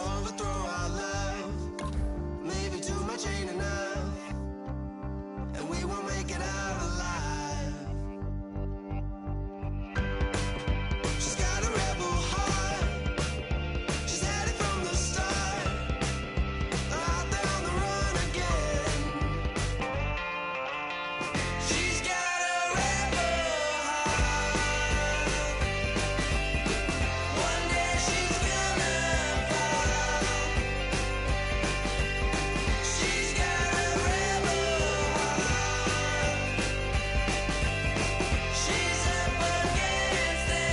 overthrow our love. Maybe too much ain't enough, and we won't make it out alive. She's got a rebel heart. She's had it from the start. Out there on the run again. She's got a rebel heart. One day she's gonna fall. She's got a rebel heart. She's up against them all.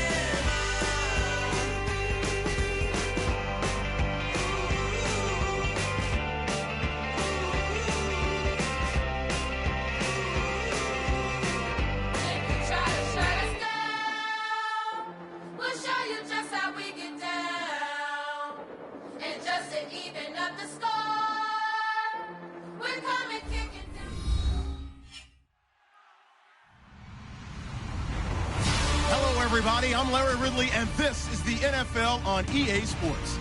If you try to shut us down, we'll show you just how we get down. And just to even up the score, we're coming kicking down. Hello, everybody. I'm Larry Ridley, and this is the NFL on EA Sports.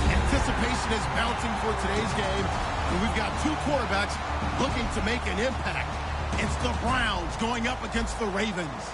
Anticipation is mounting for today's game, and we've got two quarterbacks looking to make an impact. It's the Browns going up against the Ravens.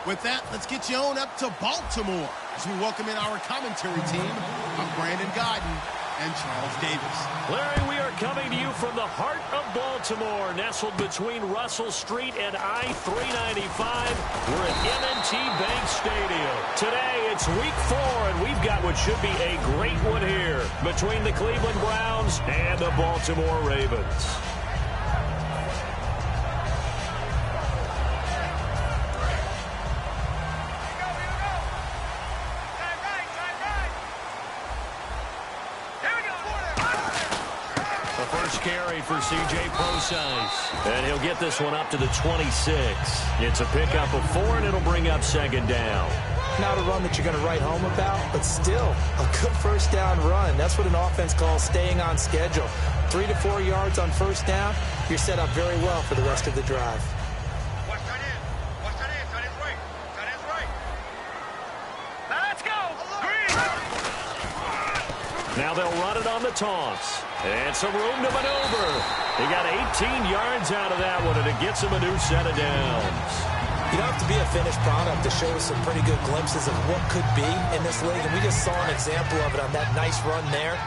With that, let's get you on up to Baltimore as we welcome in our commentary team. I'm Brandon Godden and Charles Davis. Larry, we are coming to you from the heart of Baltimore, nestled between Russell Street and I-395. We're at M&T Bank Stadium. Today, it's week 4, and we've got what should be a great one here between the Cleveland Browns and the Baltimore Ravens. The first carry for C.J. Prosise, and he'll get this one up to the 26. It's a pickup of 4, and it'll bring up second down. Not a run that you're going to write home about, but still a good first down run. That's what an offense calls staying on schedule. 3 to 4 yards on first down, you're set up very well for the rest of the drive. Watch that in. Watch that in. That is right. That is right. Now let's go. Green. Now they'll run it on the toss. And some room to maneuver. He got 18 yards out of that one, and it gets him a new set of downs. You don't have to be a finished product to show us some pretty good glimpses of what could be in this league, and we just saw an example of it on that nice run there.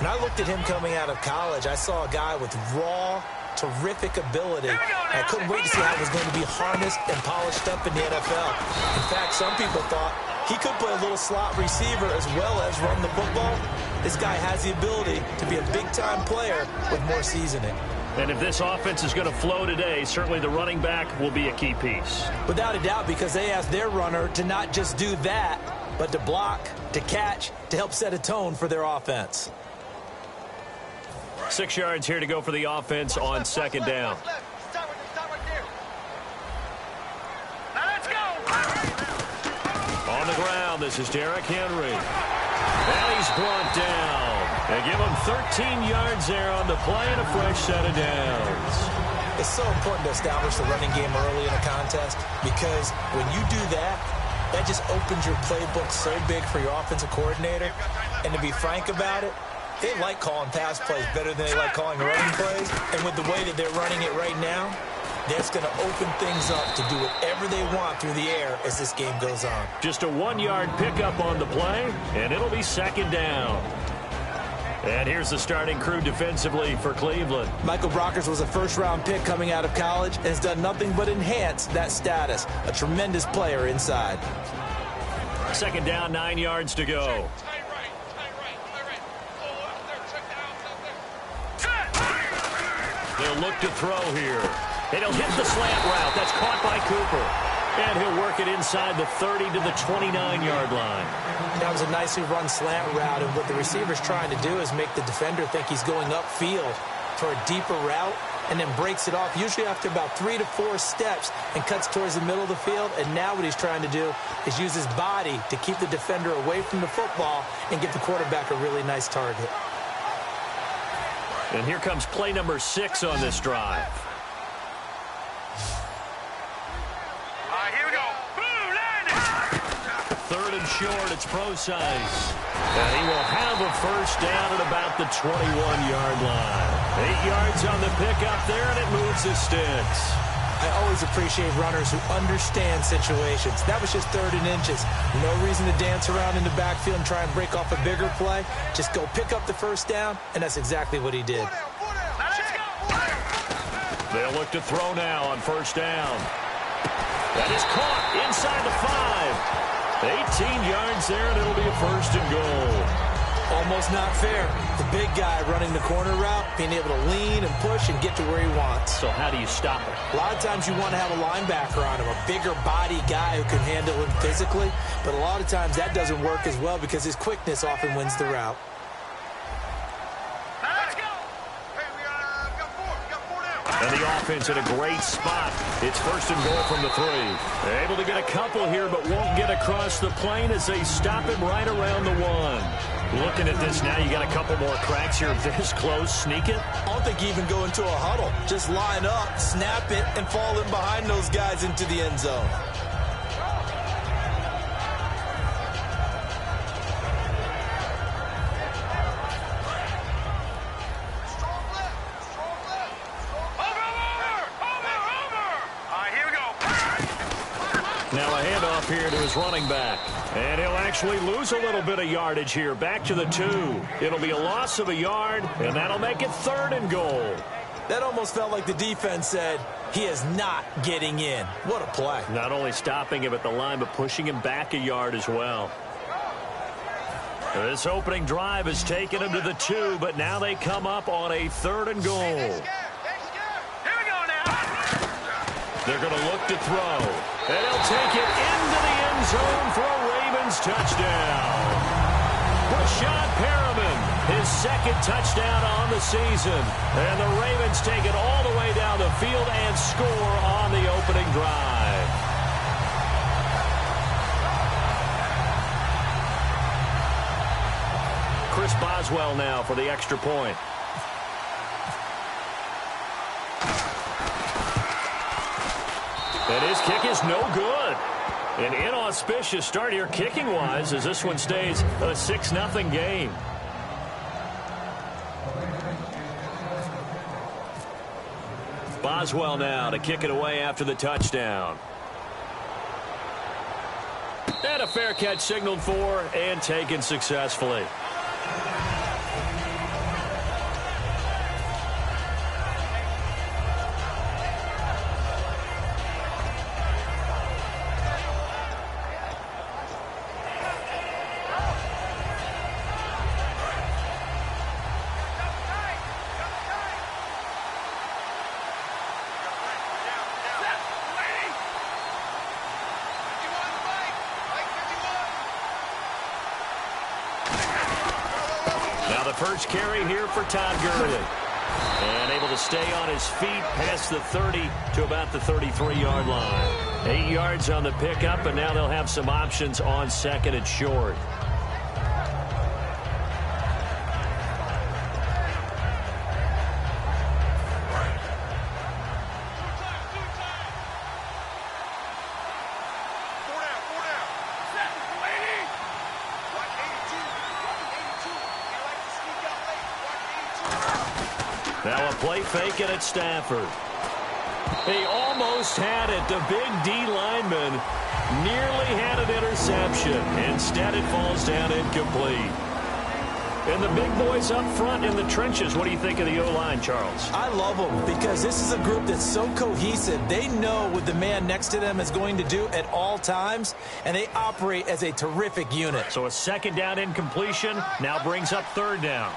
When I looked at him coming out of college, I saw a guy with raw, terrific ability. I couldn't wait to see how it was going to be harnessed and polished up in the NFL. In fact, some people thought he could play a little slot receiver as well as run the football. This guy has the ability to be a big-time player with more seasoning. And if this offense is going to flow today, certainly the running back will be a key piece. Without a doubt, because they asked their runner to not just do that, but to block, to catch, to help set a tone for their offense. 6 yards here to go for the offense on second down. Stop right there. Now let's go. On the ground, this is Derrick Henry. And he's brought down. They give him 13 yards there on the play and a fresh set of downs. It's so important to establish the running game early in a contest, because when you do that, that just opens your playbook so big for your offensive coordinator. And to be frank about it, they like calling pass plays better than they like calling running plays. And with the way that they're running it right now, that's going to open things up to do whatever they want through the air as this game goes on. Just a 1-yard pickup on the play, and it'll be second down. And here's the starting crew defensively for Cleveland. Michael Brockers was a first-round pick coming out of college and has done nothing but enhance that status. A tremendous player inside. Second down, 9 yards to go. They'll look to throw here. And he'll hit the slant route. That's caught by Cooper. And he'll work it inside the 30 to the 29-yard line. That was a nicely run slant route, and what the receiver's trying to do is make the defender think he's going upfield for a deeper route, and then breaks it off, usually after about 3 to 4 steps, and cuts towards the middle of the field. And now what he's trying to do is use his body to keep the defender away from the football and give the quarterback a really nice target. And here comes play number 6 on this drive. Here we go. Boom, line it. 3rd and him short. It's Procise. And he will have a first down at about the 21-yard line. 8 yards on the pickup there, and it moves the sticks. I always appreciate runners who understand situations. That was just 3rd and inches. No reason to dance around in the backfield and try and break off a bigger play. Just go pick up the first down, and that's exactly what he did. They'll look to throw now on first down. That is caught inside the 5. 18 yards there, and it'll be a first and goal. Almost not fair. The big guy running the corner route, being able to lean and push and get to where he wants. So how do you stop it? A lot of times you want to have a linebacker on him, a bigger body guy who can handle him physically. But a lot of times that doesn't work as well because his quickness often wins the route. And the offense in a great spot. It's first and goal from the 3. They're able to get a couple here, but won't get across the plane as they stop him right around the 1. Looking at this now, you got a couple more cracks here. This close, sneak it. I don't think you even go into a huddle. Just line up, snap it, and fall in behind those guys into the end zone. Now a handoff here to his running back. And he'll actually lose a little bit of yardage here. Back to the 2. It'll be a loss of a yard, and that'll make it 3rd and goal. That almost felt like the defense said, he is not getting in. What a play. Not only stopping him at the line, but pushing him back a yard as well. This opening drive has taken him to the 2, but now they come up on a 3rd and goal. Here we go now. They're going to look to throw. And he'll take it into the end zone for a Ravens touchdown. Rashad Perriman, his 2nd touchdown on the season. And the Ravens take it all the way down the field and score on the opening drive. Chris Boswell now for the extra point. And his kick is no good. An inauspicious start here kicking-wise as this one stays a 6-0 game. Boswell now to kick it away after the touchdown. And a fair catch signaled for and taken successfully. First carry here for Todd Gurley. And able to stay on his feet past the 30 to about the 33-yard line. 8 yards on the pickup, and now they'll have some options on 2nd and short. Now a play fake it at Stafford. He almost had it. The big D lineman nearly had an interception. Instead, it falls down incomplete. And the big boys up front in the trenches. What do you think of the O-line, Charles? I love them because this is a group that's so cohesive. They know what the man next to them is going to do at all times, and they operate as a terrific unit. So a 2nd down incompletion now brings up 3rd down.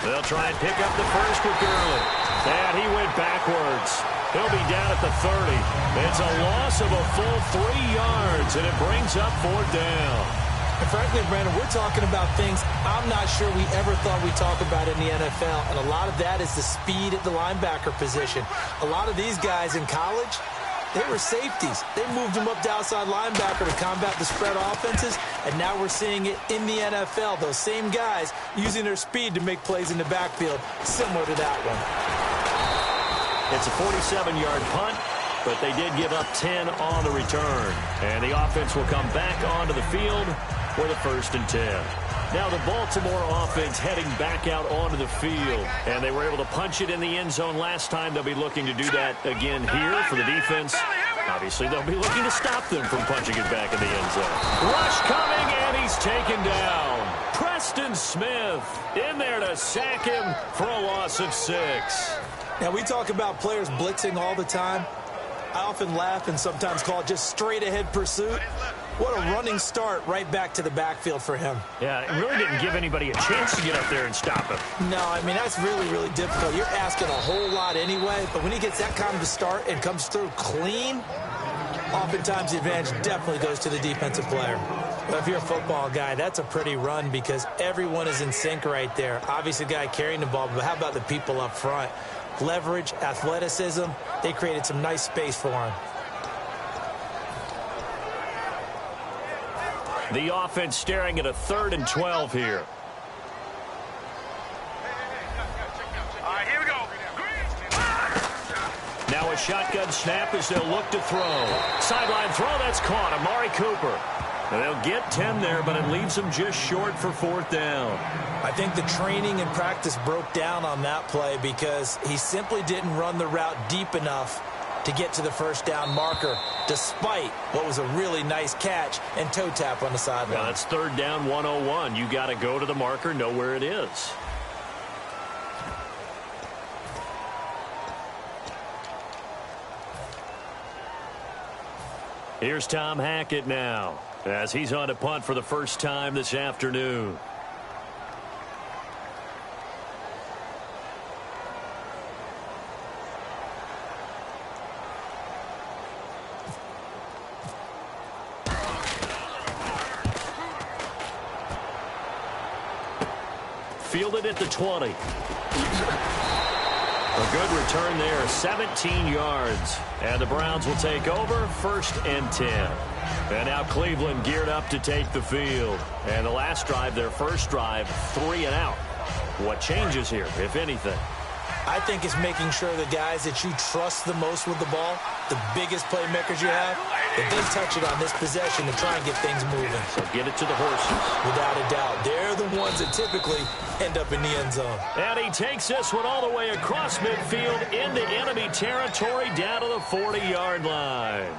They'll try and pick up the first with Gurley. And he went backwards. He'll be down at the 30. It's a loss of a full 3 yards, and it brings up 4th down. And frankly, Brandon, we're talking about things I'm not sure we ever thought we'd talk about in the NFL. And a lot of that is the speed at the linebacker position. A lot of these guys in college, they were safeties. They moved them up to outside linebacker to combat the spread offenses, and now we're seeing it in the NFL. Those same guys using their speed to make plays in the backfield, similar to that one. It's a 47-yard punt, but they did give up 10 on the return. And the offense will come back onto the field with a 1st and 10. Now the Baltimore offense heading back out onto the field. And they were able to punch it in the end zone last time. They'll be looking to do that again here for the defense. Obviously, they'll be looking to stop them from punching it back in the end zone. Rush coming, and he's taken down. Preston Smith in there to sack him for a loss of 6. Now, we talk about players blitzing all the time. I often laugh and sometimes call it just straight-ahead pursuit. What a running start right back to the backfield for him. Yeah, it really didn't give anybody a chance to get up there and stop him. No, I mean, that's really, really difficult. You're asking a whole lot anyway, but when he gets that kind of a start and comes through clean, oftentimes the advantage definitely goes to the defensive player. But if you're a football guy, that's a pretty run because everyone is in sync right there. Obviously, the guy carrying the ball, but how about the people up front? Leverage, athleticism, they created some nice space for him. The offense staring at a 3rd and 12 here. All right, here we go. Now a shotgun snap as they'll look to throw. Sideline throw, that's caught. Amari Cooper. And they'll get 10 there, but it leaves them just short for 4th down. I think the training and practice broke down on that play because he simply didn't run the route deep enough to get to the 1st down marker, despite what was a really nice catch and toe tap on the sideline. Well, that's 3rd down 101. You got to go to the marker, know where it is. Here's Tom Hackett now, as he's on to punt for the first time this afternoon. Fielded at the 20. A good return there, 17 yards. And the Browns will take over, 1st and 10. And now Cleveland geared up to take the field. And the last drive, their first drive, 3 and out. What changes here, if anything? I think it's making sure the guys that you trust the most with the ball, the biggest playmakers you have, that they touch it on this possession to try and get things moving. So get it to the horses. Without a doubt. They're the ones that typically end up in the end zone. And he takes this one all the way across midfield into enemy territory down to the 40-yard line.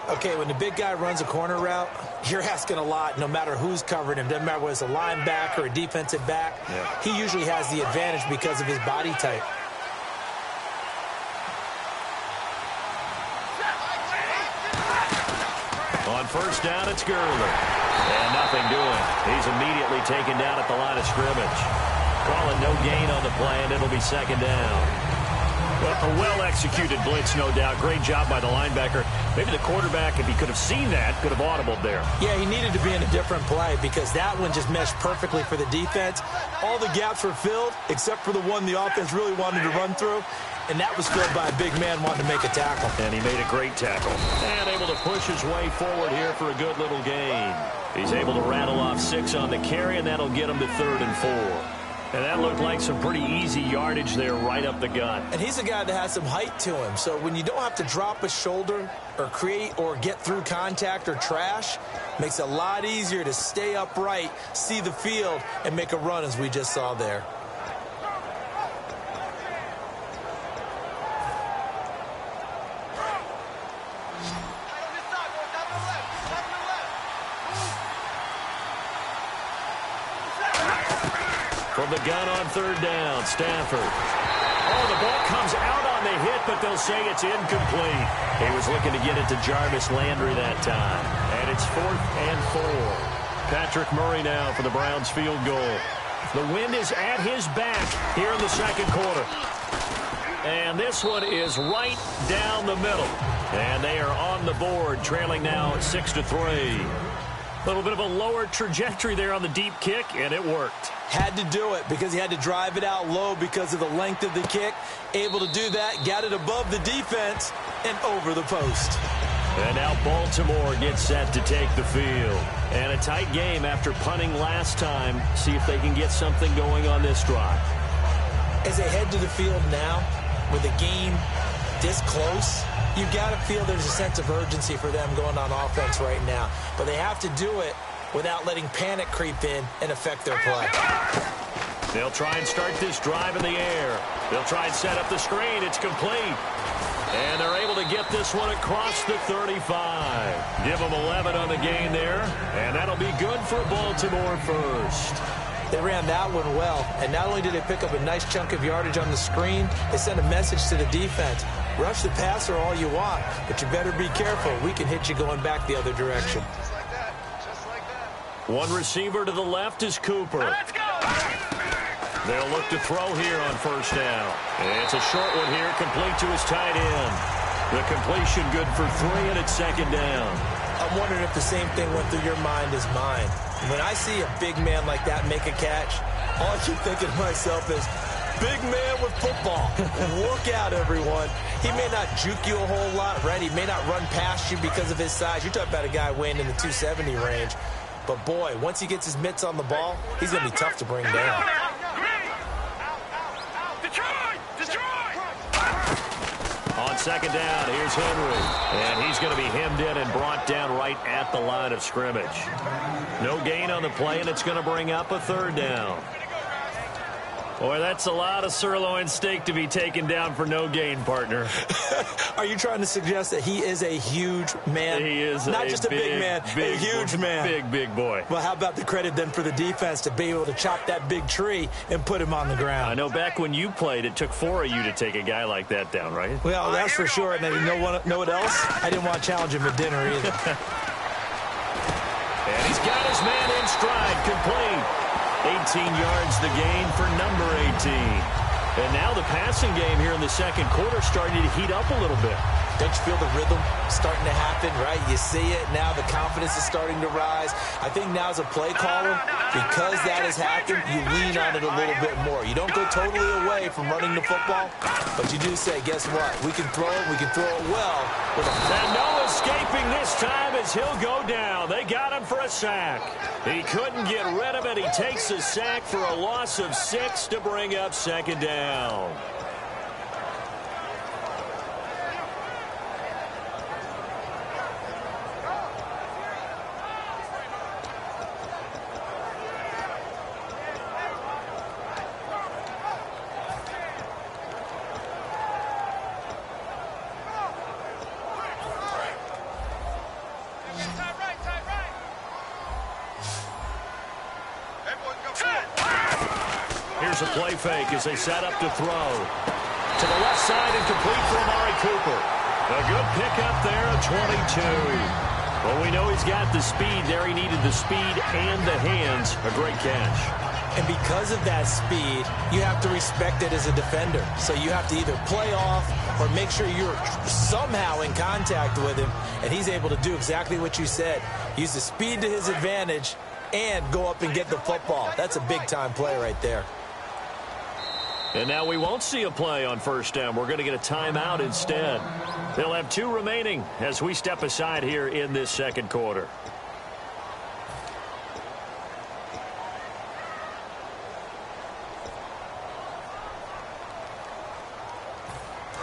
Okay, when the big guy runs a corner route, you're asking a lot no matter who's covering him. Doesn't matter whether it's a linebacker or a defensive back. Yeah. He usually has the advantage because of his body type. On 1st down, it's Gurley. And nothing doing. He's immediately taken down at the line of scrimmage. Calling no gain on the play, and it'll be 2nd down. Well, a well-executed blitz, no doubt. Great job by the linebacker. Maybe the quarterback, if he could have seen that, could have audibled there. Yeah, he needed to be in a different play because that one just meshed perfectly for the defense. All the gaps were filled except for the one the offense really wanted to run through. And that was filled by a big man wanting to make a tackle. And he made a great tackle. And able to push his way forward here for a good little gain. He's able to rattle off 6 on the carry, and that'll get him to 3rd and 4. And that looked like some pretty easy yardage there right up the gut. And he's a guy that has some height to him. So when you don't have to drop a shoulder or create or get through contact or trash, makes it a lot easier to stay upright, see the field, and make a run as we just saw there. From the gun on 3rd down, Stafford. Oh, the ball comes out on the hit, but they'll say it's incomplete. He was looking to get it to Jarvis Landry that time. And it's 4th and 4. Patrick Murray now for the Browns field goal. The wind is at his back here in the 2nd quarter. And this one is right down the middle. And they are on the board, trailing now 6-3. A little bit of a lower trajectory there on the deep kick, and it worked. Had to do it because he had to drive it out low because of the length of the kick. Able to do that, got it above the defense and over the post. And now Baltimore gets set to take the field. And a tight game after punting last time. See if they can get something going on this drive. As they head to the field now, with the game this close, you got to feel there's a sense of urgency for them going on offense right now. But they have to do it without letting panic creep in and affect their play. They'll try and start this drive in the air. They'll try and set up the screen. It's complete. And they're able to get this one across the 35. Give them 11 on the gain there. And that'll be good for Baltimore first. They ran that one well. And not only did they pick up a nice chunk of yardage on the screen, they sent a message to the defense. Rush the passer all you want, but you better be careful. We can hit you going back the other direction. Just like that. Just like that. One receiver to the left is Cooper. Let's go! They'll look to throw here on first down. It's a short one here, complete to his tight end. The completion good for 3, and it's second down. I'm wondering if the same thing went through your mind as mine. When I see a big man like that make a catch, all I keep thinking to myself is, big man with football. Look out, everyone. He may not juke you a whole lot, right? He may not run past you because of his size. You're talking about a guy weighing in the 270 range. But, boy, once he gets his mitts on the ball, he's going to be tough to bring down. On second down, here's Henry. And he's going to be hemmed in and brought down right at the line of scrimmage. No gain on the play, and it's going to bring up a third down. Boy, that's a lot of sirloin steak to be taken down for no gain, partner. Are you trying to suggest that he is a huge man? He is not just a big man, a huge man. Big boy. Well, how about the credit then for the defense to be able to chop that big tree and put him on the ground? I know back when you played, it took 4 of you to take a guy like that down, right? Well, that's for sure. And then you know what else? I didn't want to challenge him at dinner either. And he's got his man in stride, complete. 18 yards the gain for number 18. And now the passing game here in the second quarter starting to heat up a little bit. Don't you feel the rhythm starting to happen, right? You see it now. The confidence is starting to rise. I think now as a play caller, because that has happened, you lean on it a little bit more. You don't go totally away from running the football, but you do say, guess what? We can throw it. We can throw it well. And no escaping this time as he'll go down. They got him for a sack. He couldn't get rid of it. He takes a sack for a loss of 6 to bring up second down. Here's a play fake as they set up to throw. To the left side and complete for Amari Cooper. A good pickup there, a 22. Well, we know he's got the speed there. He needed the speed and the hands. A great catch. And because of that speed, you have to respect it as a defender. So you have to either play off or make sure you're somehow in contact with him. And he's able to do exactly what you said. Use the speed to his advantage and go up and get the football. That's a big-time play right there. And now we won't see a play on first down. We're going to get a timeout instead. They'll have 2 remaining as we step aside here in this second quarter.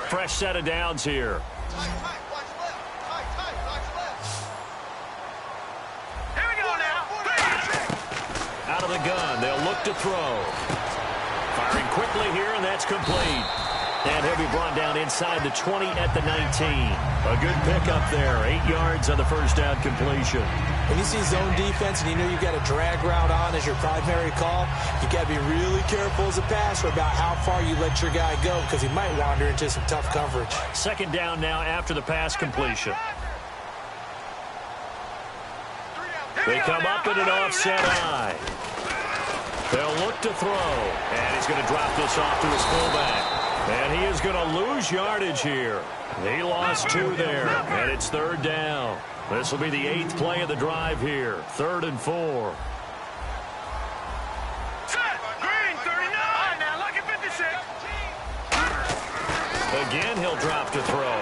Fresh set of downs here. Watch left. Watch left. Here we go now. Out of the gun, they'll look to throw. Firing quickly here, and that's complete. And he'll be brought down inside the 20 at the 19. A good pickup there. 8 yards on the first down completion. When you see zone defense and you know you've got a drag route on as your primary call, you got to be really careful as a passer about how far you let your guy go because he might wander into some tough coverage. Second down now after the pass completion. They come up in an offset eye. They'll look to throw, and he's going to drop this off to his fullback. And he is going to lose yardage here. He lost 2 there, and it's third down. This will be the 8th play of the drive here. 3rd and 4. Green, 39. Now look at 56. Again, he'll drop to throw.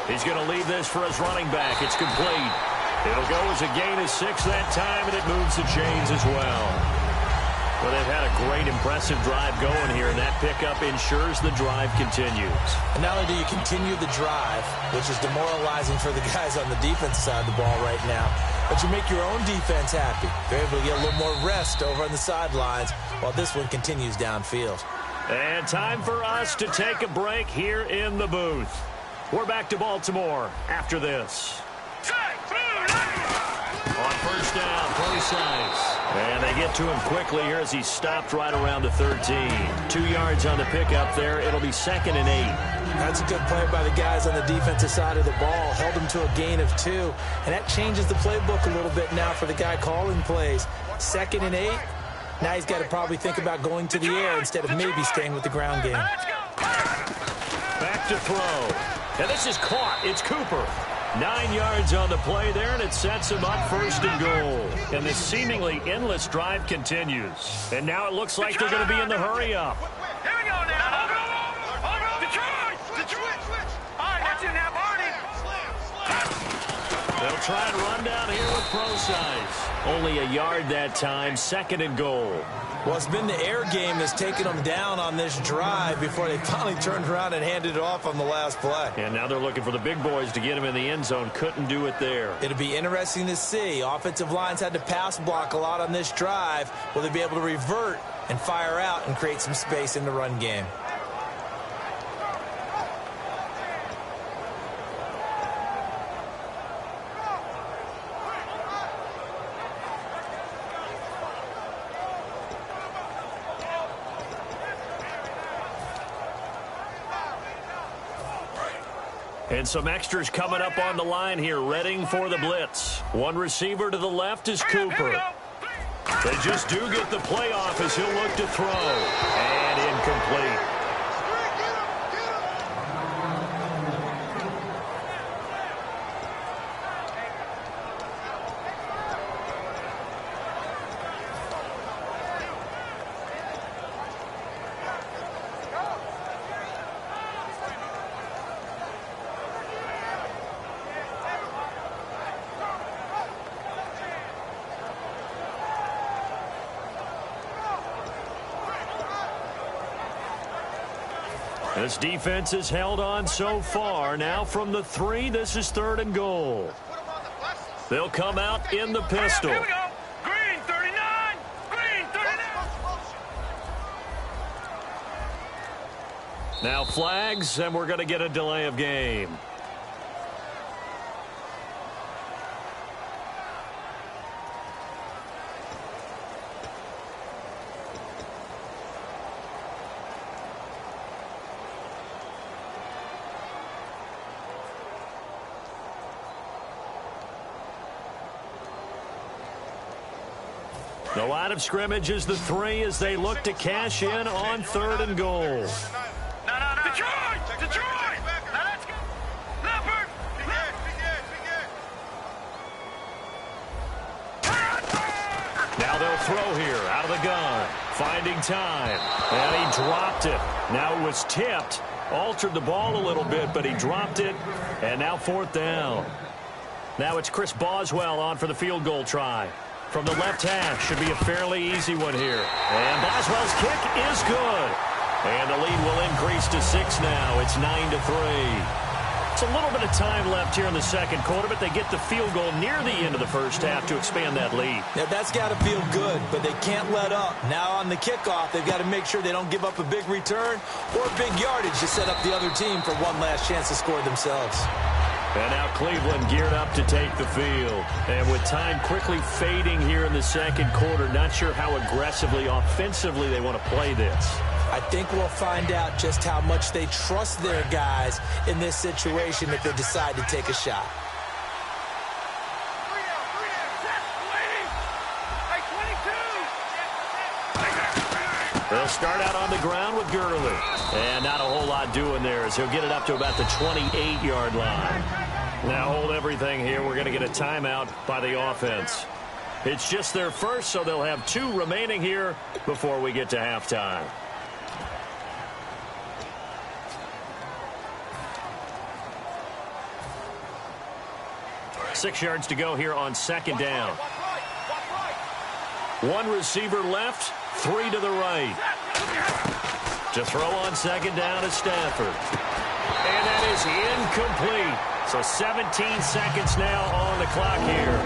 He's going to leave this for his running back. It's complete. It'll go as a gain of 6 that time, and it moves the chains as well. Well, they've had a great, impressive drive going here, and that pickup ensures the drive continues. And not only do you continue the drive, which is demoralizing for the guys on the defense side of the ball right now, but you make your own defense happy. They're able to get a little more rest over on the sidelines while this one continues downfield. And time for us to take a break here in the booth. We're back to Baltimore after this. On first down, play size. And they get to him quickly here as he stopped right around the 13. 2 yards on the pickup there. It'll be 2nd and 8. That's a good play by the guys on the defensive side of the ball. Held them to a gain of 2. And that changes the playbook a little bit now for the guy calling plays. 2nd and 8. Now he's got to probably think about going to the air instead of maybe staying with the ground game. Back to throw. And this is caught. It's Cooper. 9 yards on the play there, and it sets him up 1st and goal. And this seemingly endless drive continues. And now it looks like they're going to be in the hurry-up. Here we go now. Hold on. Detroit. All right, that's it now, Barney. They'll try and run down here with pro size. Only a yard that time, 2nd and goal. Well, it's been the air game that's taken them down on this drive before they finally turned around and handed it off on the last play. And now they're looking for the big boys to get him in the end zone. Couldn't do it there. It'll be interesting to see. Offensive lines had to pass block a lot on this drive. Will they be able to revert and fire out and create some space in the run game? And some extras coming up on the line here, readying for the blitz. One receiver to the left is Cooper. They just do get the play off as he'll look to throw. And incomplete. This defense has held on so far. Now from the 3, this is 3rd and goal. They'll come out in the pistol. Here we go. Green 39. Green 39. Now flags, and we're going to get a delay of game. The line of scrimmage is the 3 as they look to cash in on 3rd and goal. No. Detroit. Now let's go. Leopard. Now they'll throw here out of the gun. Finding time. And he dropped it. Now it was tipped. Altered the ball a little bit, but he dropped it. And now 4th down. Now it's Chris Boswell on for the field goal try. From the left hash, should be a fairly easy one here. And Boswell's kick is good. And the lead will increase to 6 now. It's 9-3. It's a little bit of time left here in the second quarter, but they get the field goal near the end of the first half to expand that lead. Yeah, that's got to feel good, but they can't let up. Now on the kickoff, they've got to make sure they don't give up a big return or big yardage to set up the other team for one last chance to score themselves. And now Cleveland geared up to take the field. And with time quickly fading here in the second quarter, not sure how aggressively, offensively they want to play this. I think we'll find out just how much they trust their guys in this situation if they decide to take a shot. They'll start out on the ground with Gurley. And not a whole lot doing there as he'll get it up to about the 28-yard line. Now hold everything here. We're going to get a timeout by the offense. It's just their first, so they'll have 2 remaining here before we get to halftime. Six yards to go here on second down. One receiver left, 3 to the right. To throw on second down is Stafford. And that is incomplete. So 17 seconds now on the clock here.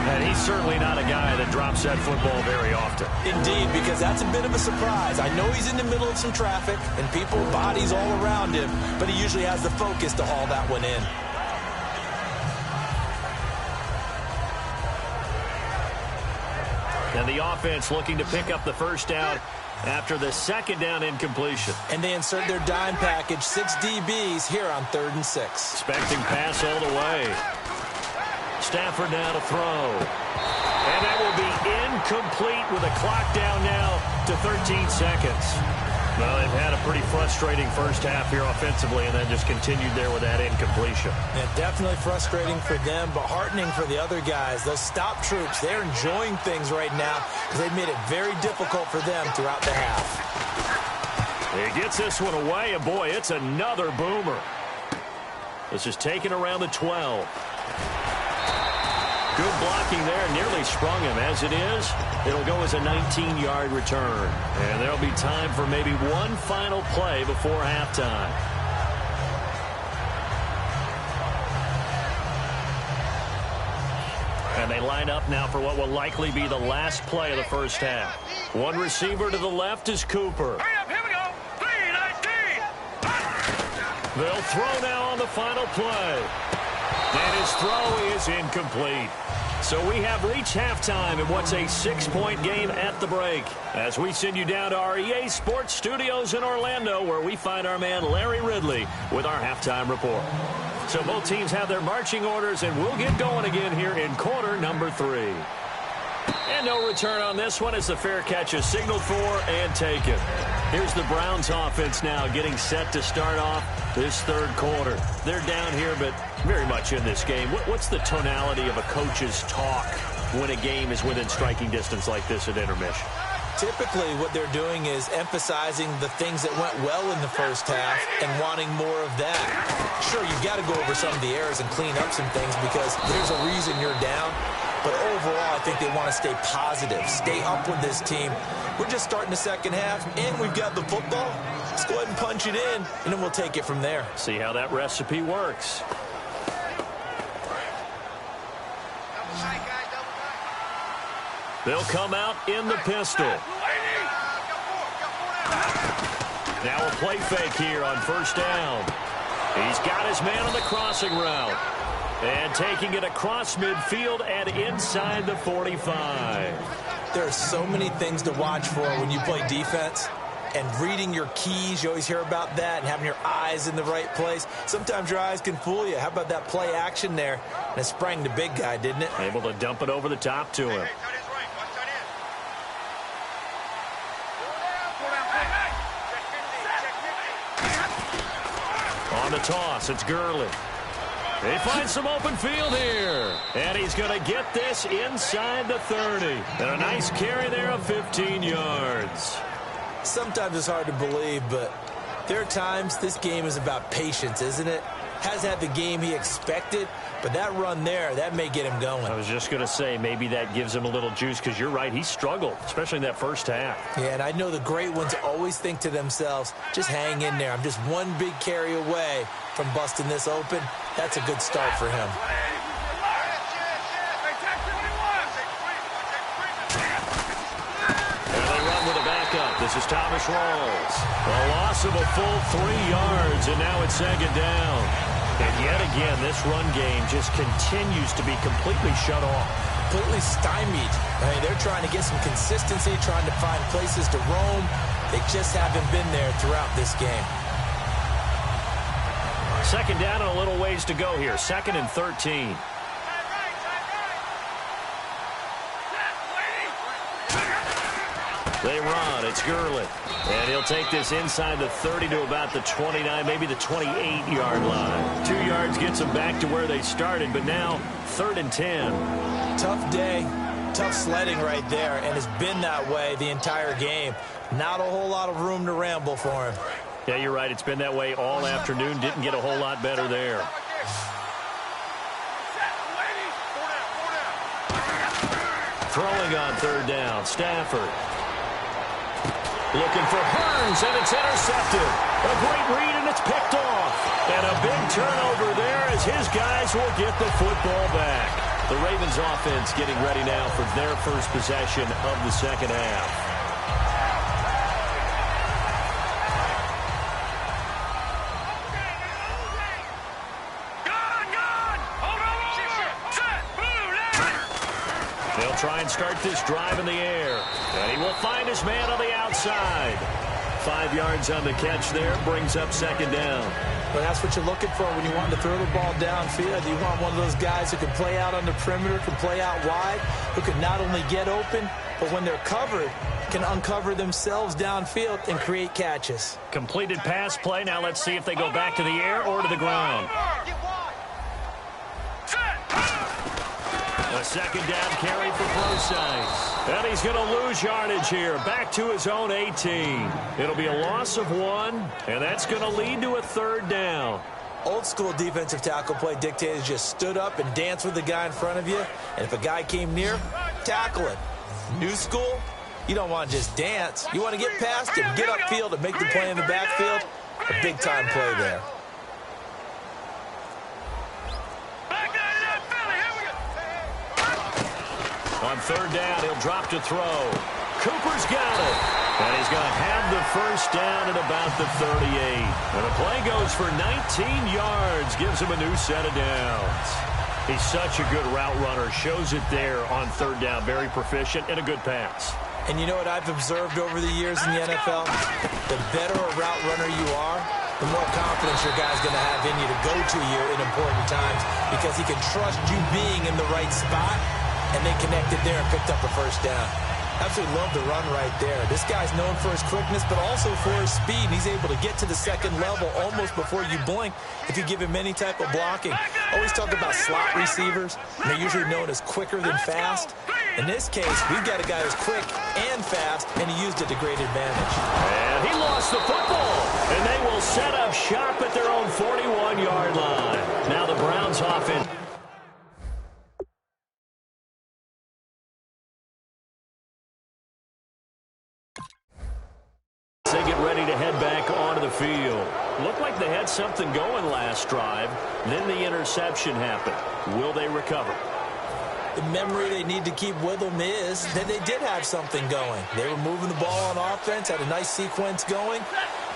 And he's certainly not a guy that drops that football very often. Indeed, because that's a bit of a surprise. I know he's in the middle of some traffic and people, bodies all around him, but he usually has the focus to haul that one in. And the offense looking to pick up the first down after the second down incompletion. And they insert their dime package, 6 DBs here on 3rd and 6. Expecting pass all the way. Stafford now to throw. And that will be incomplete with a clock down now to 13 seconds. Well, they've had a pretty frustrating first half here offensively and then just continued there with that incompletion. Yeah, definitely frustrating for them, but heartening for the other guys. Those stop troops, they're enjoying things right now because they've made it very difficult for them throughout the half. He gets this one away, and boy, it's another boomer. This is taken around the 12. Good blocking there, nearly sprung him. As it is, it'll go as a 19-yard return. And there'll be time for maybe one final play before halftime. And they line up now for what will likely be the last play of the first half. One receiver to the left is Cooper. Hurry up, here we go. 3-19. They'll throw now on the final play. And his throw is incomplete. So we have reached halftime in what's a 6-point game at the break. As we send you down to our EA Sports Studios in Orlando, where we find our man Larry Ridley with our halftime report. So both teams have their marching orders, and we'll get going again here in quarter number 3. And no return on this one as the fair catch is signaled for and taken. Here's the Browns offense now getting set to start off this third quarter. They're down here, but very much in this game. What's the tonality of a coach's talk when a game is within striking distance like this at intermission? Typically, what they're doing is emphasizing the things that went well in the first half and wanting more of that. Sure, you've got to go over some of the errors and clean up some things because there's a reason you're down. But overall, I think they want to stay positive, stay up with this team. We're just starting the second half, and we've got the football. Let's go ahead and punch it in, and then we'll take it from there. See how that recipe works. They'll come out in the pistol. Now a play fake here on first down. He's got his man on the crossing route. And taking it across midfield and inside the 45. There are so many things to watch for when you play defense. And reading your keys, you always hear about that, and having your eyes in the right place. Sometimes your eyes can fool you. How about that play action there? And it sprang the big guy, didn't it? Able to dump it over the top to him. On the toss, it's Gurley. He finds some open field here. And he's going to get this inside the 30. And a nice carry there of 15 yards. Sometimes it's hard to believe, but there are times this game is about patience, isn't it? Hasn't had the game he expected, but that run there, that may get him going. I was just going to say, maybe that gives him a little juice, because you're right, he struggled, especially in that first half. Yeah, and I know the great ones always think to themselves, just hang in there. I'm just one big carry away from busting this open. That's a good start for him. This is Thomas Rawls. A loss of a full 3 yards, and now it's second down. And yet again, this run game just continues to be completely shut off. Completely stymied. I mean, they're trying to get some consistency, trying to find places to roam. They just haven't been there throughout this game. Second down and a little ways to go here. 2nd and 13. They run. It's Gurley. And he'll take this inside the 30 to about the 29, maybe the 28-yard line. 2 yards gets them back to where they started, but now 3rd and 10. Tough day, tough sledding right there, and it's been that way the entire game. Not a whole lot of room to ramble for him. Yeah, you're right. It's been that way all afternoon. Didn't get a whole lot better there. Throwing on 3rd down, Stafford. Looking for Hearns, and it's intercepted. A great read, and it's picked off. And a big turnover there as his guys will get the football back. The Ravens offense getting ready now for their first possession of the second half. They'll try and start this drive in the air. And he will find his man on the outside. 5 yards on the catch there, brings up second down. Well, that's what you're looking for when you want to throw the ball downfield. You want one of those guys who can play out on the perimeter, can play out wide, who can not only get open, but when they're covered, can uncover themselves downfield and create catches. Completed pass play. Now let's see if they go back to the air or to the ground. A second down carry for Procise. And he's going to lose yardage here. Back to his own 18. It'll be a loss of 1, and that's going to lead to a third down. Old school defensive tackle play dictators just stood up and danced with the guy in front of you. And if a guy came near, tackle him. New school, you don't want to just dance. You want to get past him, get upfield, and make the play in the backfield. A big-time play there. On third down, he'll drop to throw. Cooper's got it. And he's going to have the first down at about the 38. And the play goes for 19 yards, gives him a new set of downs. He's such a good route runner. Shows it there on third down. Very proficient and a good pass. And you know what I've observed over the years in the NFL? The better a route runner you are, the more confidence your guy's going to have in you to go to you in important times because he can trust you being in the right spot. And they connected there and picked up a first down. Absolutely love the run right there. This guy's known for his quickness, but also for his speed. He's able to get to the second level almost before you blink if you give him any type of blocking. Always talk about slot receivers. They're usually known as quicker than fast. In this case, we've got a guy who's quick and fast, and he used it to great advantage. And he lost the football. And they will set up shop at their own 41-yard line. Now the Browns offense. They get ready to head back onto the field. Looked like they had something going last drive. Then the interception happened. Will they recover? The memory they need to keep with them is that they did have something going. They were moving the ball on offense, had a nice sequence going.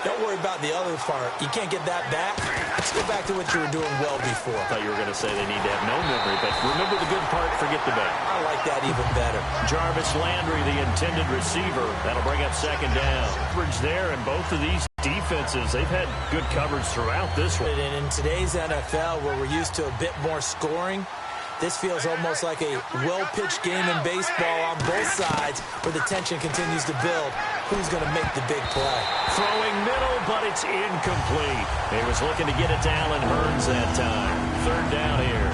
Don't worry about the other part. You can't get that back. Let's go back to what you were doing well before. I thought you were going to say they need to have no memory, but remember the good part, forget the bad. I like that even better. Jarvis Landry, the intended receiver. That'll bring up second down. Coverage there, and both of these defenses, they've had good coverage throughout this one. And in today's NFL, where we're used to a bit more scoring, this feels almost like a well-pitched game in baseball on both sides where the tension continues to build. Who's going to make the big play? Throwing middle, but it's incomplete. He was looking to get it to Allen Hearns that time. Third down here.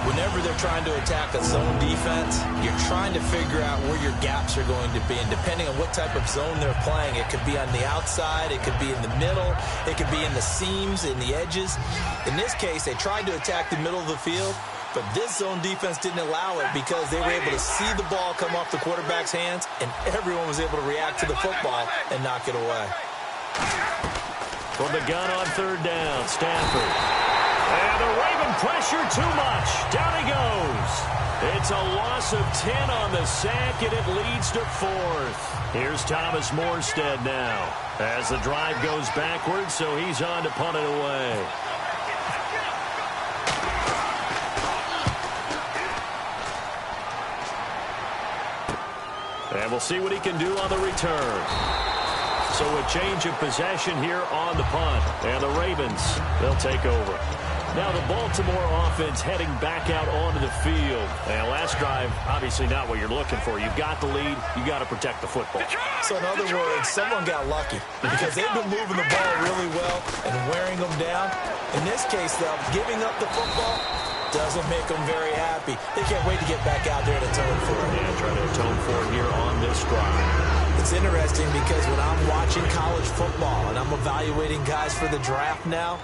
Whenever they're trying to attack a zone defense, you're trying to figure out where your gaps are going to be. And depending on what type of zone they're playing, it could be on the outside, it could be in the middle, it could be in the seams, in the edges. In this case, they tried to attack the middle of the field, but this zone defense didn't allow it because they were able to see the ball come off the quarterback's hands, and everyone was able to react to the football and knock it away. From the gun on third down, Stafford. And the Raven pressure too much. Down he goes. It's a loss of 10 on the sack, and it leads to fourth. Here's Thomas Morstead now as the drive goes backwards, so he's on to punt it away. And we'll see what he can do on the return. So a change of possession here on the punt. And the Ravens, they'll take over. Now the Baltimore offense heading back out onto the field. And last drive, obviously not what you're looking for. You've got the lead. You got to protect the football. So in other words, someone got lucky because they've been moving the ball really well and wearing them down. In this case, though, giving up the football doesn't make them very happy. They can't wait to get back out there and atone for it. Yeah, trying to atone for it here on this drive. It's interesting because when I'm watching college football and I'm evaluating guys for the draft now,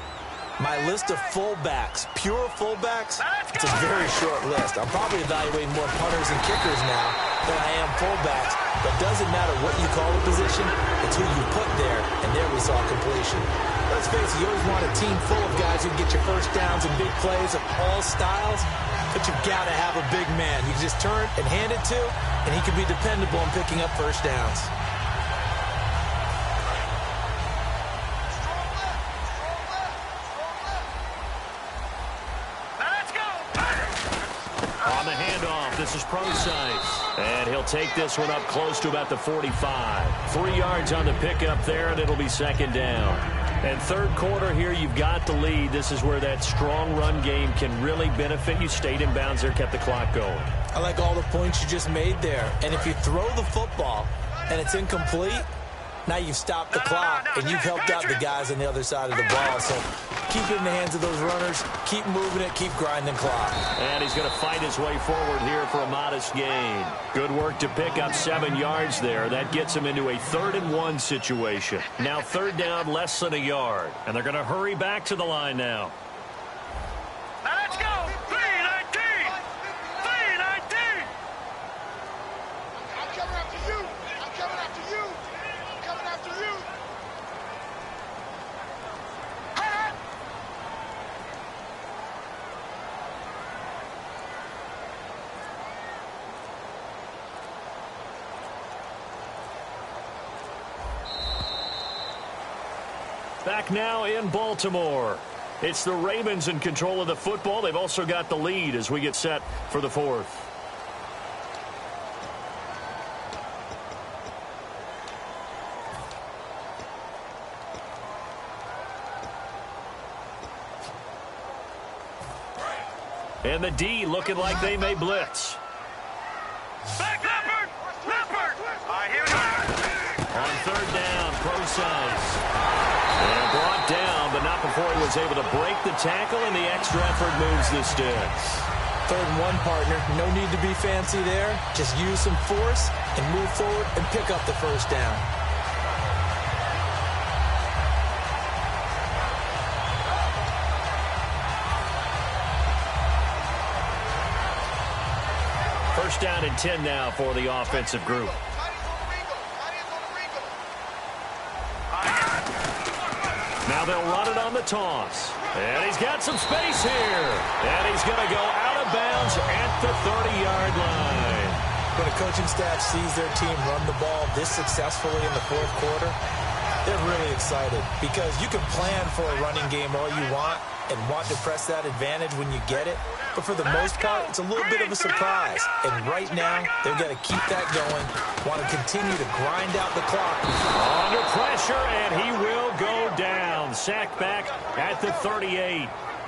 My list of fullbacks, pure fullbacks, it's a very short list. I'm probably evaluating more punters and kickers now than I am fullbacks. But doesn't matter what you call the position, it's who you put there, and there we saw completion. Let's face it, you always want a team full of guys who can get your first downs and big plays of all styles, but you've got to have a big man you can just turn and hand it to, and he can be dependable in picking up first downs. On the handoff, this is Procise. And he'll take this one up close to about the 45. 3 yards on the pickup there, and it'll be second down. And third quarter here, you've got the lead. This is where that strong run game can really benefit you. Stayed in bounds there, kept the clock going. I like all the points you just made there. And if you throw the football and it's incomplete, now you've stopped the clock and you've helped out the guys on the other side of the ball. So keep it in the hands of those runners. Keep moving it. Keep grinding clock. And he's going to fight his way forward here for a modest gain. Good work to pick up 7 yards there. That gets him into a 3rd and 1 situation. Now third down, less than a yard. And they're going to hurry back to the line now. Now let's go. 319. 319. I'm coming after you. I'm coming after you. I'm coming after you. Back now in Baltimore. It's the Ravens in control of the football. They've also got the lead as we get set for the 4th. And the D looking like they may blitz. Back Leopard. Leopard. All right, here we go. On third down, Procise. And brought down, but not before he was able to break the tackle, and the extra effort moves the sticks. 3rd and 1, partner. No need to be fancy there. Just use some force and move forward and pick up the first down. First down and 10 now for the offensive group. Now they'll run it on the toss. And he's got some space here. And he's going to go out of bounds at the 30-yard line. When a coaching staff sees their team run the ball this successfully in the 4th quarter, they're really excited because you can plan for a running game all you want and want to press that advantage when you get it. But for the most part, it's a little bit of a surprise. And right now, they've got to keep that going, want to continue to grind out the clock. Under pressure, and he will go down. Sacked back at the 38.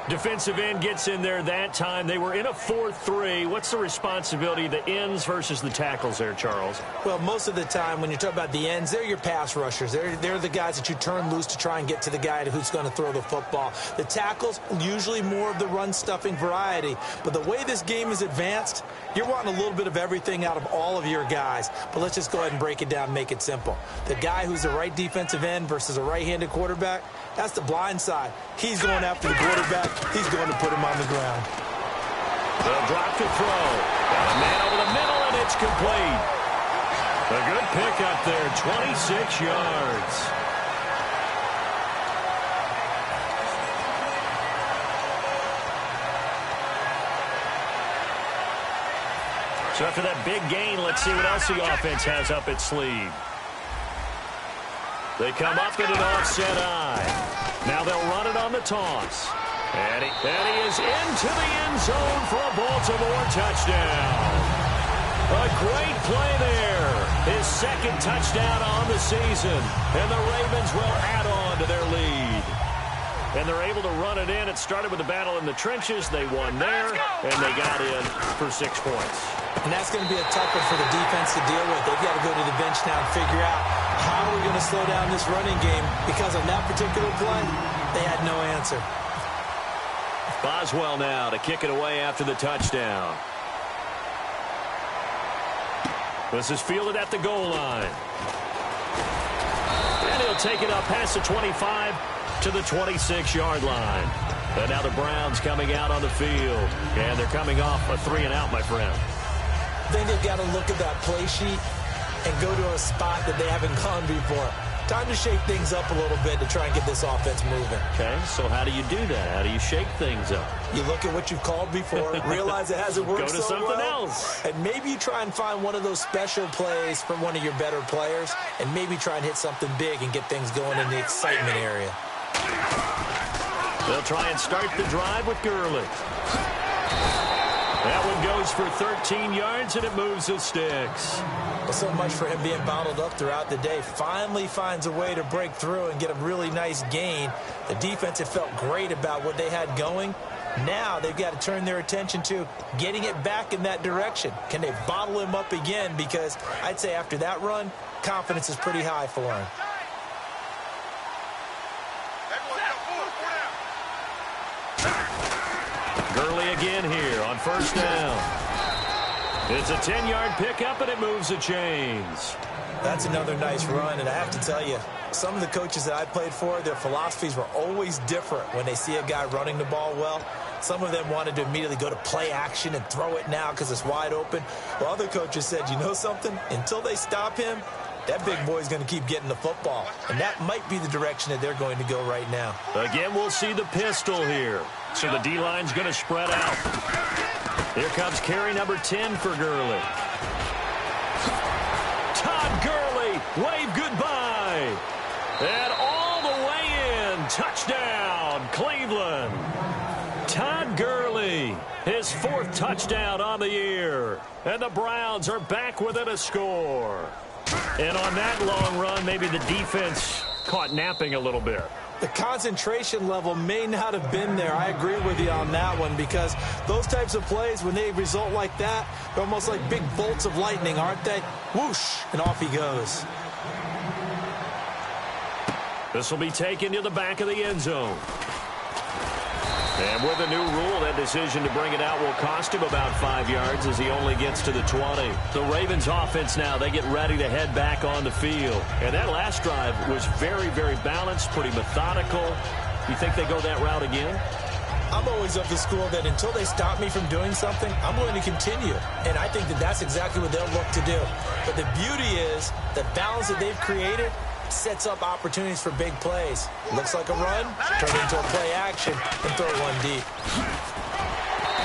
Defensive end gets in there that time. They were in a 4-3. What's the responsibility of the ends versus the tackles there, Charles? Well, most of the time when you talk about the ends, they're your pass rushers. They're the guys that you turn loose to try and get to the guy who's going to throw the football. The tackles, usually more of the run-stuffing variety. But the way this game is advanced, you're wanting a little bit of everything out of all of your guys. But let's just go ahead and break it down and make it simple. The guy who's the right defensive end versus a right-handed quarterback, that's the blind side. He's going after the quarterback. He's going to put him on the ground. They'll drop to throw. Got a man over the middle, and it's complete. A good pickup there, 26 yards. So after that big gain, let's see what else the offense has up its sleeve. They come up in an offset eye. Now they'll run it on the toss. And he is into the end zone for a Baltimore touchdown. A great play there. His 2nd touchdown on the season. And the Ravens will add on to their lead. And they're able to run it in. It started with a battle in the trenches. They won there, and they got in for 6 points. And that's going to be a tough one for the defense to deal with. They've got to go to the bench now and figure out how are we going to slow down this running game, because on that particular play, they had no answer. Boswell now to kick it away after the touchdown. This is fielded at the goal line. And he'll take it up past the 25 to the 26-yard line. And now the Browns coming out on the field. And they're coming off a 3-and-out, my friend. I think they've got to look at that play sheet and go to a spot that they haven't gone before. Time to shake things up a little bit to try and get this offense moving. Okay, so how do you do that? How do you shake things up? You look at what you've called before, realize it hasn't worked Go to so something well, else. and maybe you try and find one of those special plays from one of your better players, and maybe try and hit something big and get things going in the excitement area. They'll try and start the drive with Gurley. That one goes for 13 yards, and it moves the sticks. Well, so much for him being bottled up throughout the day. Finally finds a way to break through and get a really nice gain. The defense had felt great about what they had going. Now they've got to turn their attention to getting it back in that direction. Can they bottle him up again? Because I'd say after that run, confidence is pretty high for him. Gurley again here on first down. It's a 10-yard pickup, and it moves the chains. That's another nice run, and I have to tell you, some of the coaches that I played for, their philosophies were always different when they see a guy running the ball well. Some of them wanted to immediately go to play action and throw it now because it's wide open. While other coaches said, you know something? Until they stop him, that big boy's going to keep getting the football. And that might be the direction that they're going to go right now. Again, we'll see the pistol here. So the D-line's going to spread out. Here comes carry number 10 for Gurley. Todd Gurley, wave goodbye. And all the way in, touchdown, Cleveland. Todd Gurley, his 4th touchdown on the year. And the Browns are back within a score. And on that long run, maybe the defense caught napping a little bit. The concentration level may not have been there. I agree with you on that one because those types of plays, when they result like that, they're almost like big bolts of lightning, aren't they? Whoosh, and off he goes. This will be taken to the back of the end zone. And with a new rule, that decision to bring it out will cost him about 5 yards as he only gets to the 20. The Ravens offense now, they get ready to head back on the field. And that last drive was very, very balanced, pretty methodical. You think they go that route again? I'm always of the school that until they stop me from doing something, I'm going to continue. And I think that that's exactly what they'll look to do. But the beauty is the balance that they've created sets up opportunities for big plays. Looks like a run, turn it into a play action, and throw one deep.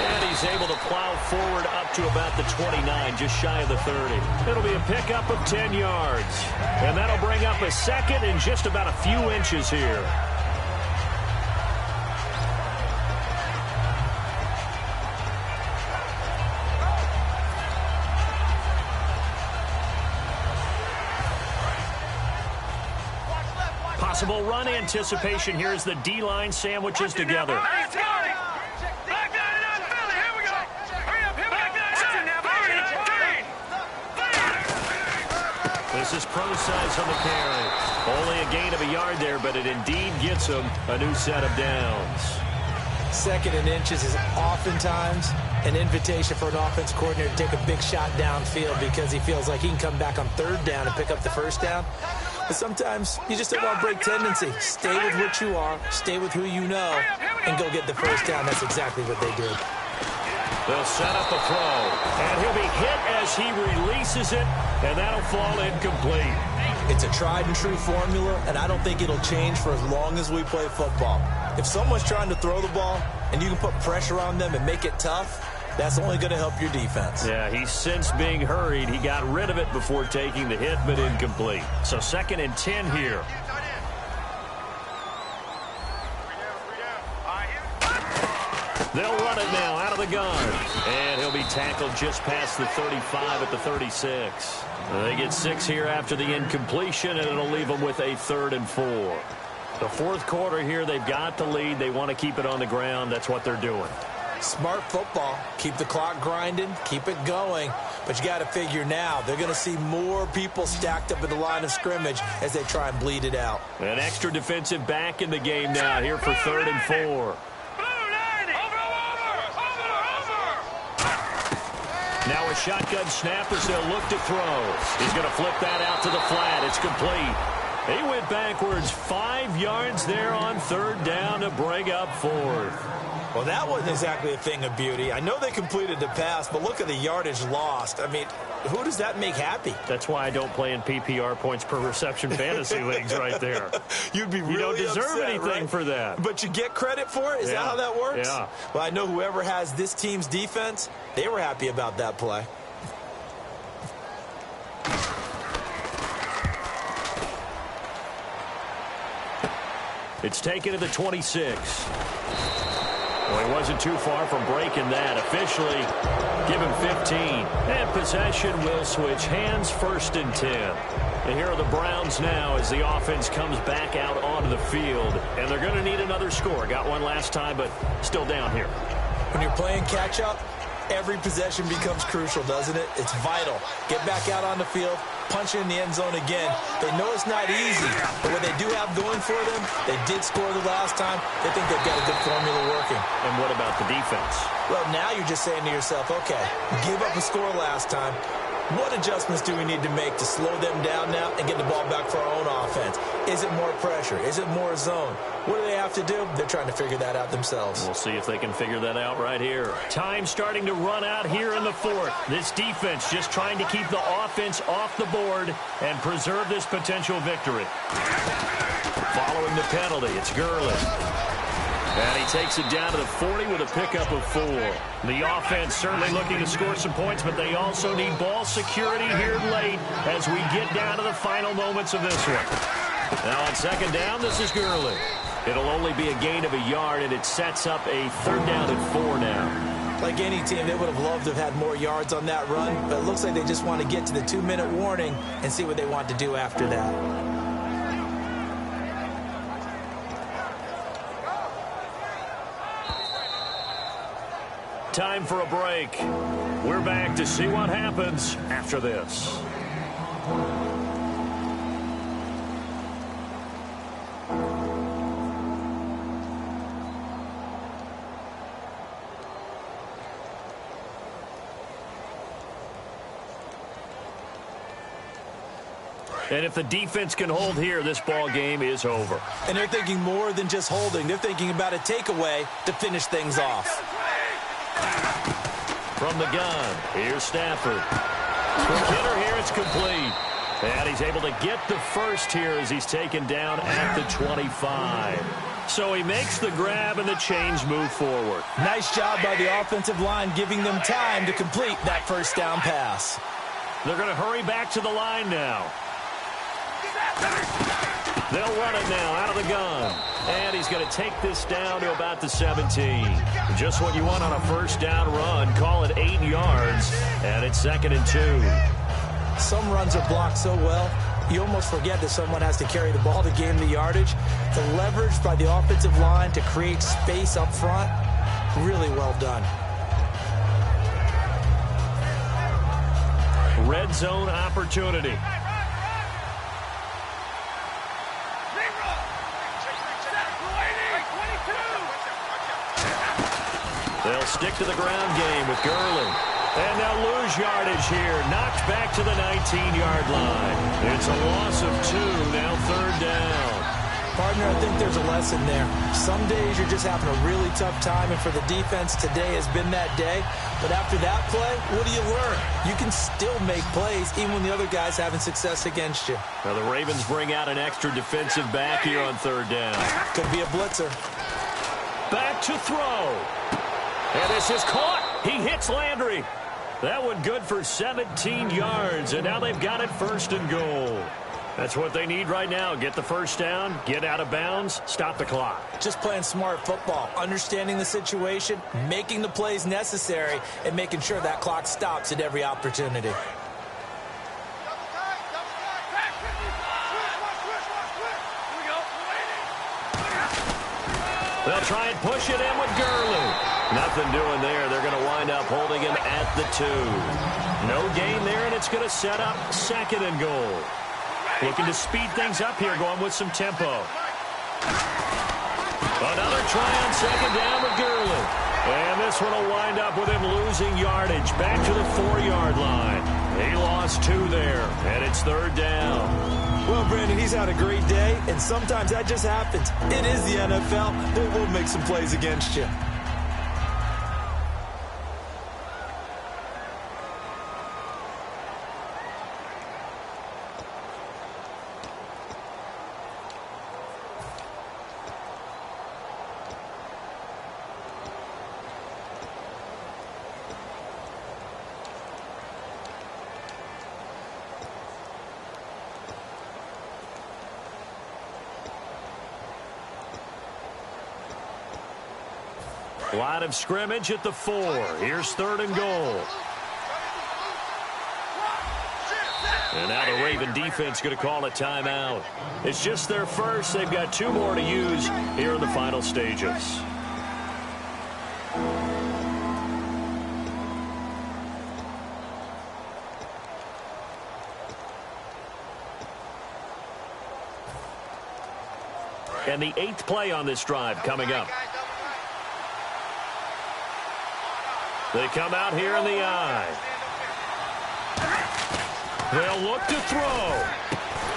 And he's able to plow forward up to about the 29, just shy of the 30. It'll be a pickup of 10 yards. And that'll bring up a second and just about a few inches here. Possible run anticipation here as the D-line sandwiches together. Let's go! Back down and out, Philly. Here we go. Hurry up, here we go. This is pro size on the carry. Only a gain of a yard there, but it indeed gets him a new set of downs. 2nd and inches is oftentimes an invitation for an offense coordinator to take a big shot downfield because he feels like he can come back on 3rd down and pick up the 1st down. But sometimes you just don't want to break tendency. Stay with what you are, stay with who you know, and go get the 1st down. That's exactly what they did. They'll set up the throw, and he'll be hit as he releases it, and that'll fall incomplete. It's a tried and true formula, and I don't think it'll change for as long as we play football. If someone's trying to throw the ball and you can put pressure on them and make it tough, that's only going to help your defense. Yeah, he's since being hurried. He got rid of it before taking the hit, but incomplete. So 2nd and 10 here. They'll run it now out of the gun. And he'll be tackled just past the 35 at the 36. They get 6 here after the incompletion, and it'll leave them with a 3rd and 4. The 4th quarter here, they've got the lead. They want to keep it on the ground. That's what they're doing. Smart football. Keep the clock grinding. Keep it going. But you got to figure now they're going to see more people stacked up at the line of scrimmage as they try and bleed it out. An extra defensive back in the game now here for 3rd and 4. Now a shotgun snap as they'll look to throw. He's going to flip that out to the flat. It's complete. He went backwards 5 yards there on third down to bring up fourth. Well, that wasn't exactly a thing of beauty. I know they completed the pass, but look at the yardage lost. I mean, who does that make happy? That's why I don't play in PPR points per reception fantasy leagues right there. You'd be really You don't deserve upset, anything right? for that. But you get credit for it? Is that how that works? Yeah. Well, I know whoever has this team's defense, they were happy about that play. It's taken to the 26. Well, he wasn't too far from breaking that. Officially, give him 15. And possession will switch hands, 1st and 10. And here are the Browns now as the offense comes back out onto the field. And they're going to need another score. Got one last time, but still down here. When you're playing catch-up, every possession becomes crucial, doesn't it? It's vital. Get back out on the field, punch in the end zone again. They know it's not easy, but what they do have going for them, they did score the last time. They think they've got a good formula working. And what about the defense? Well, now you're just saying to yourself, okay, give up a score last time. What adjustments do we need to make to slow them down now and get the ball back for our own offense? Is it more pressure? Is it more zone? What do they have to do? They're trying to figure that out themselves. We'll see if they can figure that out right here. Time starting to run out here in the fourth. This defense just trying to keep the offense off the board and preserve this potential victory. Following the penalty, it's Gurley. And he takes it down to the 40 with a pickup of 4. The offense certainly looking to score some points, but they also need ball security here late as we get down to the final moments of this one. Now on 2nd down, this is Gurley. It'll only be a gain of a yard, and it sets up a 3rd down and 4 now. Like any team, they would have loved to have had more yards on that run, but it looks like they just want to get to the 2-minute warning and see what they want to do after that. Time for a break. We're back to see what happens after this. And if the defense can hold here, this ball game is over. And they're thinking more than just holding. They're thinking about a takeaway to finish things off. From the gun, here's Stafford. Quick hitter here, it's complete. And he's able to get the first here as he's taken down at the 25. So he makes the grab and the chains move forward. Nice job by the offensive line giving them time to complete that 1st down pass. They're going to hurry back to the line now. They'll run it now out of the gun. And he's going to take this down to about the 17. Just what you want on a 1st down run. Call it 8 yards. And it's 2nd and 2. Some runs are blocked so well, you almost forget that someone has to carry the ball to gain the yardage. The leverage by the offensive line to create space up front, really well done. Red zone opportunity. They'll stick to the ground game with Gurley. And they'll lose yardage here. Knocked back to the 19-yard line. It's a loss of 2, now 3rd down. Partner, I think there's a lesson there. Some days you're just having a really tough time, and for the defense, today has been that day. But after that play, what do you learn? You can still make plays even when the other guy's having success against you. Now the Ravens bring out an extra defensive back here on 3rd down. Could be a blitzer. Back to throw. And this is caught. He hits Landry. That one good for 17 yards, and now they've got it 1st and goal. That's what they need right now. Get the 1st down, get out of bounds, stop the clock. Just playing smart football, understanding the situation, making the plays necessary, and making sure that clock stops at every opportunity. They'll try and push it in with Gurley. Nothing doing there. They're going to wind up holding him at the 2. No gain there, and it's going to set up 2nd and goal. Looking to speed things up here, going with some tempo. Another try on 2nd down with Gurley. And this one will wind up with him losing yardage back to the 4-yard line. He lost 2 there, and it's 3rd down. Well, Brandon, he's had a great day, and sometimes that just happens. It is the NFL. They will make some plays against you. Line of scrimmage at the 4. Here's 3rd and goal. And now the Raven defense going to call a timeout. It's just their first. They've got 2 more to use here in the final stages. And the 8th play on this drive coming up. They come out here in the eye. They'll look to throw.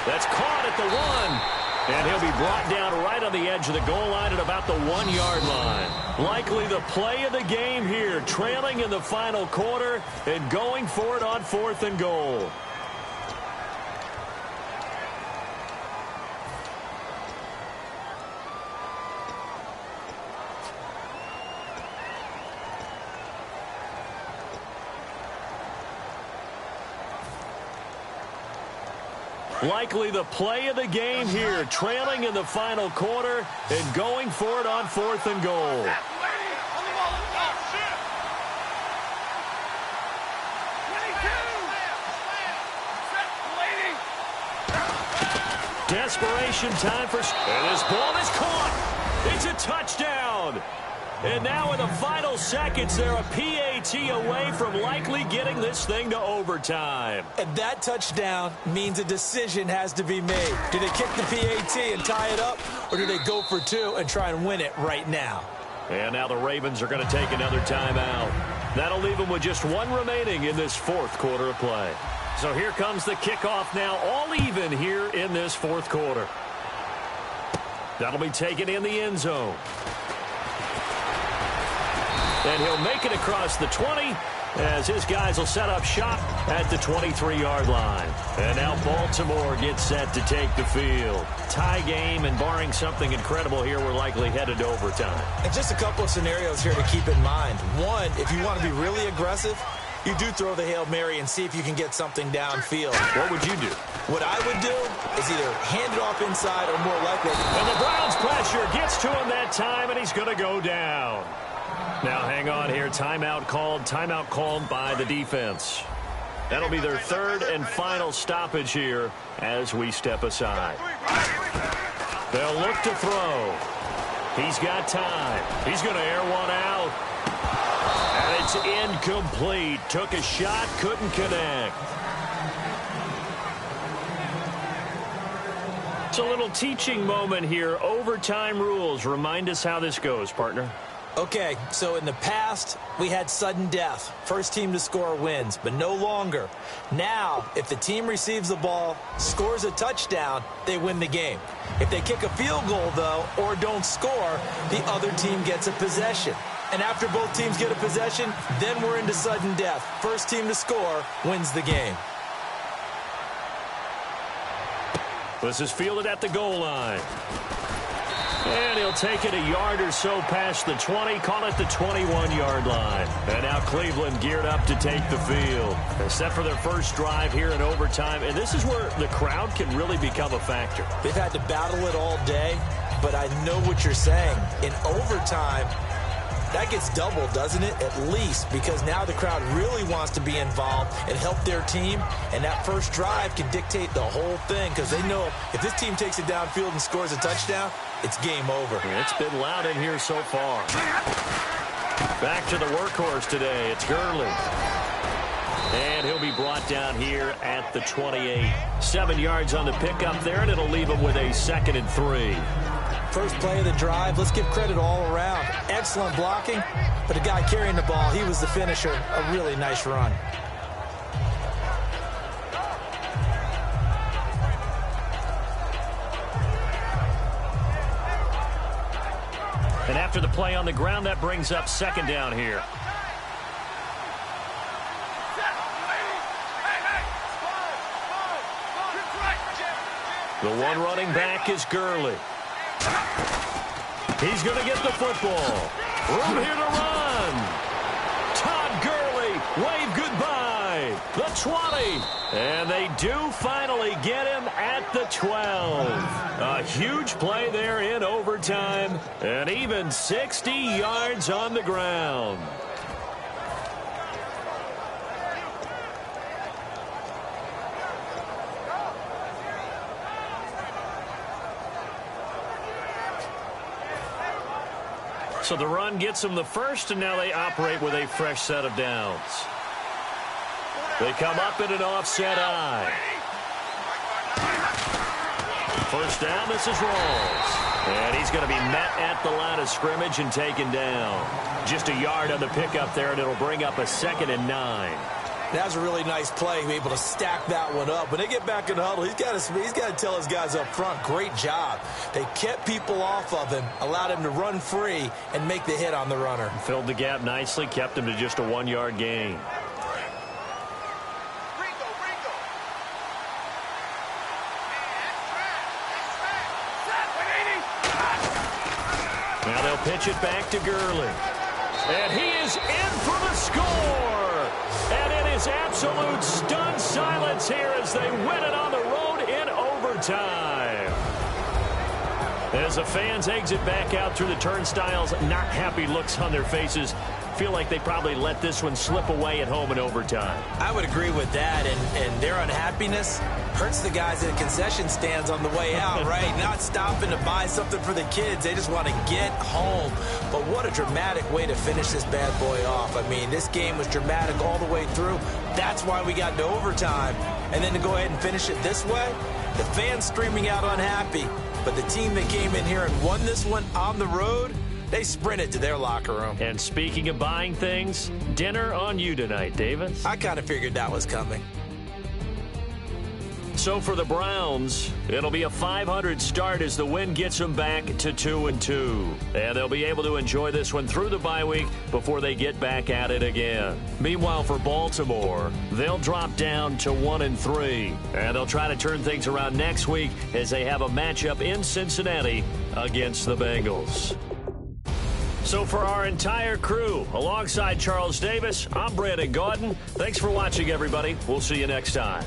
That's caught at the 1. And he'll be brought down right on the edge of the goal line at about the 1-yard line. Likely the play of the game here, trailing in the final quarter and going for it on 4th and goal. Likely the play of the game here, trailing in the final quarter and going for it on 4th and goal. Desperation time for... And this ball is caught. It's a touchdown. And now in the final seconds, they're a PAT away from likely getting this thing to overtime. And that touchdown means a decision has to be made. Do they kick the PAT and tie it up, or do they go for 2 and try and win it right now? And now the Ravens are going to take another timeout. That'll leave them with just 1 remaining in this 4th quarter of play. So here comes the kickoff now, all even here in this 4th quarter. That'll be taken in the end zone. And he'll make it across the 20 as his guys will set up shop at the 23-yard line. And now Baltimore gets set to take the field. Tie game, and barring something incredible here, we're likely headed to overtime. And just a couple of scenarios here to keep in mind. One, if you want to be really aggressive, you do throw the Hail Mary and see if you can get something downfield. What would you do? What I would do is either hand it off inside or more likely. And the Browns pressure gets to him that time, and he's going to go down. Now hang on here. Timeout called by the defense. That'll be their 3rd and final stoppage here as we step aside. They'll look to throw. He's got time. He's going to air one out. And it's incomplete. Took a shot, couldn't connect. It's a little teaching moment here. Overtime rules. Remind us how this goes, partner. Okay, so in the past, we had sudden death. First team to score wins, but no longer. Now, if the team receives the ball, scores a touchdown, they win the game. If they kick a field goal, though, or don't score, the other team gets a possession. And after both teams get a possession, then we're into sudden death. First team to score wins the game. This is fielded at the goal line. And he'll take it a yard or so past the 20, call it the 21-yard line. And now Cleveland geared up to take the field. Except for their first drive here in overtime. And this is where the crowd can really become a factor. They've had to battle it all day, but I know what you're saying. In overtime, that gets doubled, doesn't it? At least, because now the crowd really wants to be involved and help their team, and that first drive can dictate the whole thing because they know if this team takes it downfield and scores a touchdown, it's game over. It's been loud in here so far. Back to the workhorse today. It's Gurley. And he'll be brought down here at the 28. 7 yards on the pickup there, and it'll leave him with a 2nd and 3. First play of the drive, let's give credit all around. Excellent blocking, but the guy carrying the ball, he was the finisher. A really nice run. And after the play on the ground, that brings up second down here. The one running back is Gurley. He's going to get the football. Room here to run. Todd Gurley, wave goodbye. The 20. And they do finally get him at the 12. A huge play there in overtime. And even 60 yards on the ground. So the run gets them the first, and now they operate with a fresh set of downs. They come up in an offset eye. First down, this is Rawls. And he's going to be met at the line of scrimmage and taken down. Just a yard on the pickup there, and it'll bring up a 2nd and 9. That was a really nice play, able to stack that one up. When they get back in the huddle, he's got to tell his guys up front, great job. They kept people off of him, allowed him to run free, and make the hit on the runner. Filled the gap nicely, kept him to just a 1-yard gain. Now they'll pitch it back to Gurley. And he is in for the score. And it is absolute stunned silence here as they win it on the road in overtime. As the fans exit back out through the turnstiles, not happy looks on their faces. Feel like they probably let this one slip away at home in overtime. I would agree with that, and their unhappiness hurts the guys in the concession stands on the way out, right? Not stopping to buy something for the kids. They just want to get home. But what a dramatic way to finish this bad boy off. I mean, this game was dramatic all the way through. That's why we got to overtime. And then to go ahead and finish it this way, the fans streaming out unhappy. But the team that came in here and won this one on the road, they sprinted to their locker room. And speaking of buying things, dinner on you tonight, Davis. I kind of figured that was coming. So for the Browns, it'll be a 500 start as the win gets them back to 2-2. And they'll be able to enjoy this one through the bye week before they get back at it again. Meanwhile, for Baltimore, they'll drop down to 1-3. And they'll try to turn things around next week as they have a matchup in Cincinnati against the Bengals. So for our entire crew, alongside Charles Davis, I'm Brandon Gaudin. Thanks for watching, everybody. We'll see you next time.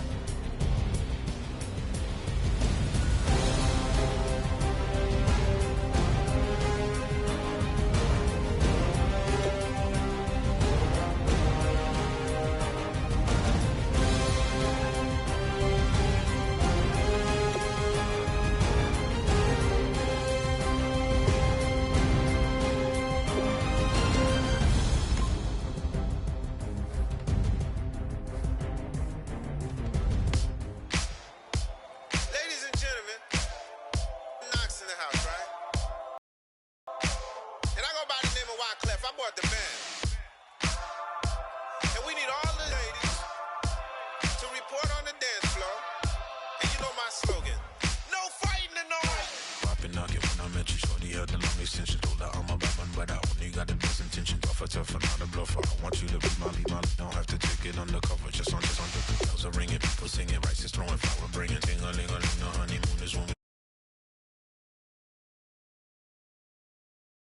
Just under the bells are ringing, people singing, rice is throwing flower, bringing ting-a-ling-a-ling, the honeymoon is when we